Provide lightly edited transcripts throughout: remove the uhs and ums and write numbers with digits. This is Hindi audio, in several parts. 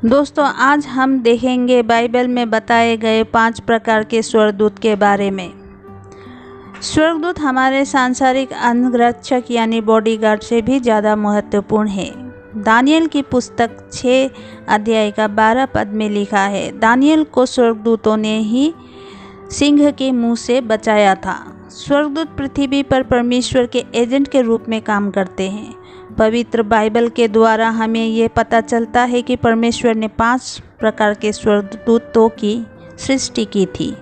दोस्तों, आज हम देखेंगे बाइबल में बताए गए 5 प्रकार के स्वर्गदूत के बारे में। स्वर्गदूत हमारे सांसारिक अंगरक्षक यानी बॉडीगार्ड से भी ज़्यादा महत्वपूर्ण है। दानियल की पुस्तक 6 अध्याय का 12 पद में लिखा है, दानियल को स्वर्गदूतों ने ही सिंह के मुंह से बचाया था। स्वर्गदूत पृथ्वी पर परमेश्वर के एजेंट के रूप में काम करते हैं। पवित्र बाइबल के द्वारा हमें ये पता चलता है कि परमेश्वर ने 5 प्रकार के स्वर्गदूतों की सृष्टि की थी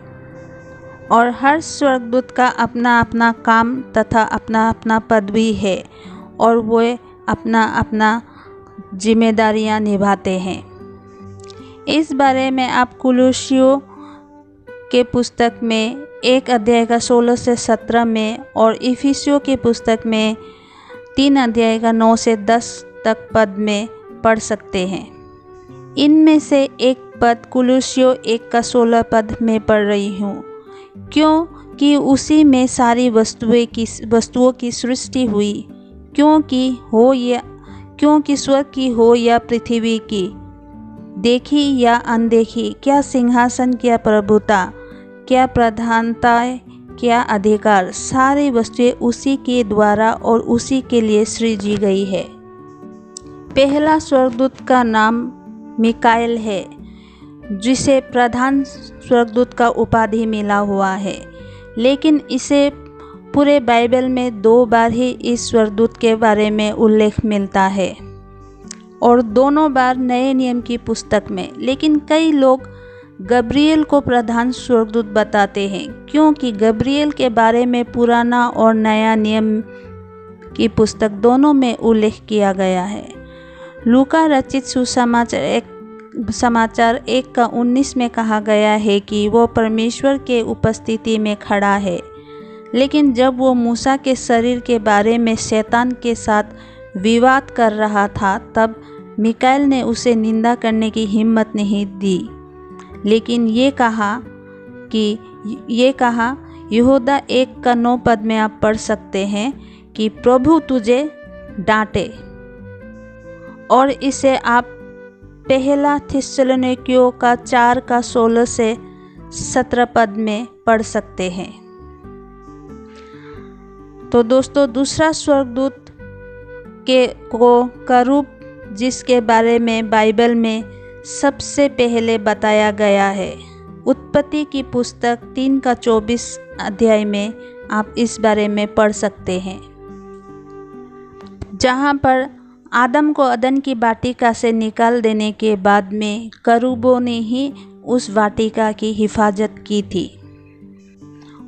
और हर स्वर्गदूत का अपना अपना काम तथा अपना अपना पद भी है और वे अपना अपना जिम्मेदारियां निभाते हैं। इस बारे में आप कुलुस्सियों के पुस्तक में 1 अध्याय का 16 से 17 में और इफिसियों की पुस्तक में 3 अध्याय का 9 से 10 तक पद में पढ़ सकते हैं। इनमें से एक पद कुलुस्सियों 1 का 16 पद में पढ़ रही हूँ, क्योंकि उसी में सारी वस्तुओं की सृष्टि हुई, क्योंकि स्वर्ग की हो या पृथ्वी की, देखी या अनदेखी, क्या सिंहासन, क्या प्रभुता, क्या प्रधानताएं, क्या अधिकार, सारी वस्तुएं उसी के द्वारा और उसी के लिए सृजी गई है। पहला स्वर्गदूत का नाम मिकाएल है, जिसे प्रधान स्वर्गदूत का उपाधि मिला हुआ है, लेकिन इसे पूरे बाइबल में 2 बार ही इस स्वर्गदूत के बारे में उल्लेख मिलता है और दोनों बार नए नियम की पुस्तक में। लेकिन कई लोग गब्रिएल को प्रधान स्वर्गदूत बताते हैं, क्योंकि गब्रिएल के बारे में पुराना और नया नियम की पुस्तक दोनों में उल्लेख किया गया है। लूका रचित सुसमाचार 1 का 19 में कहा गया है कि वो परमेश्वर के उपस्थिति में खड़ा है, लेकिन जब वो मूसा के शरीर के बारे में शैतान के साथ विवाद कर रहा था, तब मिकाएल ने उसे निंदा करने की हिम्मत नहीं दी, लेकिन ये कहा यहूदा 1 का 9 पद में आप पढ़ सकते हैं कि प्रभु तुझे डांटे। और इसे आप पहला थिस्सलुनीकियों का 4 का 16 से 17 पद में पढ़ सकते हैं। तो दोस्तों, दूसरा स्वर्गदूत का रूप जिसके बारे में बाइबल में सबसे पहले बताया गया है, उत्पत्ति की पुस्तक 3 का 24 अध्याय में आप इस बारे में पढ़ सकते हैं, जहाँ पर आदम को अदन की वाटिका से निकाल देने के बाद में करूबों ने ही उस वाटिका की हिफाजत की थी।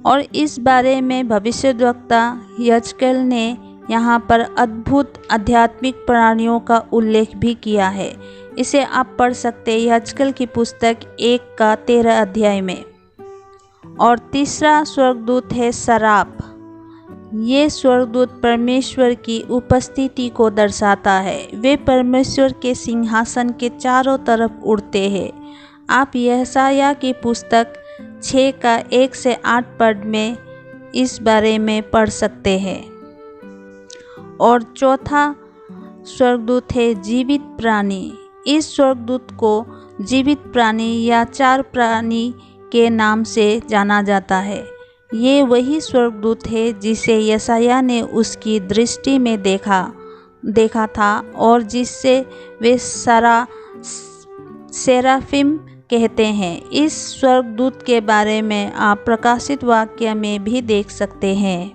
और इस बारे में भविष्यद्वक्ता यजकेल ने यहाँ पर अद्भुत आध्यात्मिक प्राणियों का उल्लेख भी किया है। इसे आप पढ़ सकते हैं यजकेल की पुस्तक 1 का 13 अध्याय में। और तीसरा स्वर्गदूत है सराप। ये स्वर्गदूत परमेश्वर की उपस्थिति को दर्शाता है। वे परमेश्वर के सिंहासन के चारों तरफ उड़ते हैं। आप यशायाह की पुस्तक 6 का 1 से 8 पद में इस बारे में पढ़ सकते हैं। और चौथा स्वर्गदूत है जीवित प्राणी। इस स्वर्गदूत को जीवित प्राणी या 4 प्राणी के नाम से जाना जाता है। ये वही स्वर्गदूत है जिसे यशायाह ने उसकी दृष्टि में देखा था और जिससे वे सेराफिम कहते हैं। इस स्वर्गदूत के बारे में आप प्रकाशित वाक्य में भी देख सकते हैं।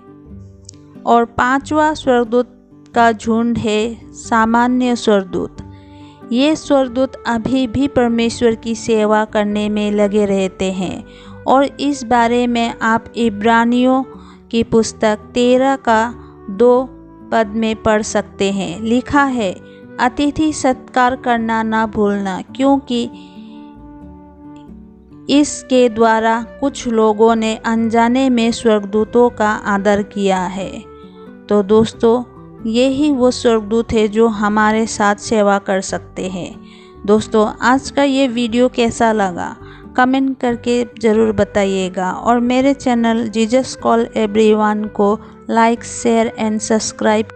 और 5वां स्वर्गदूत का झुंड है सामान्य स्वर्गदूत। ये स्वर्गदूत अभी भी परमेश्वर की सेवा करने में लगे रहते हैं और इस बारे में आप इब्रानियों की पुस्तक 13 का 2 पद में पढ़ सकते हैं। लिखा है, अतिथि सत्कार करना ना भूलना, क्योंकि इसके द्वारा कुछ लोगों ने अनजाने में स्वर्गदूतों का आदर किया है। तो दोस्तों, यही वो स्वर्गदूत है जो हमारे साथ सेवा कर सकते हैं। दोस्तों, आज का ये वीडियो कैसा लगा कमेंट करके ज़रूर बताइएगा और मेरे चैनल जीसस कॉल एवरीवन को लाइक, शेयर एंड सब्सक्राइब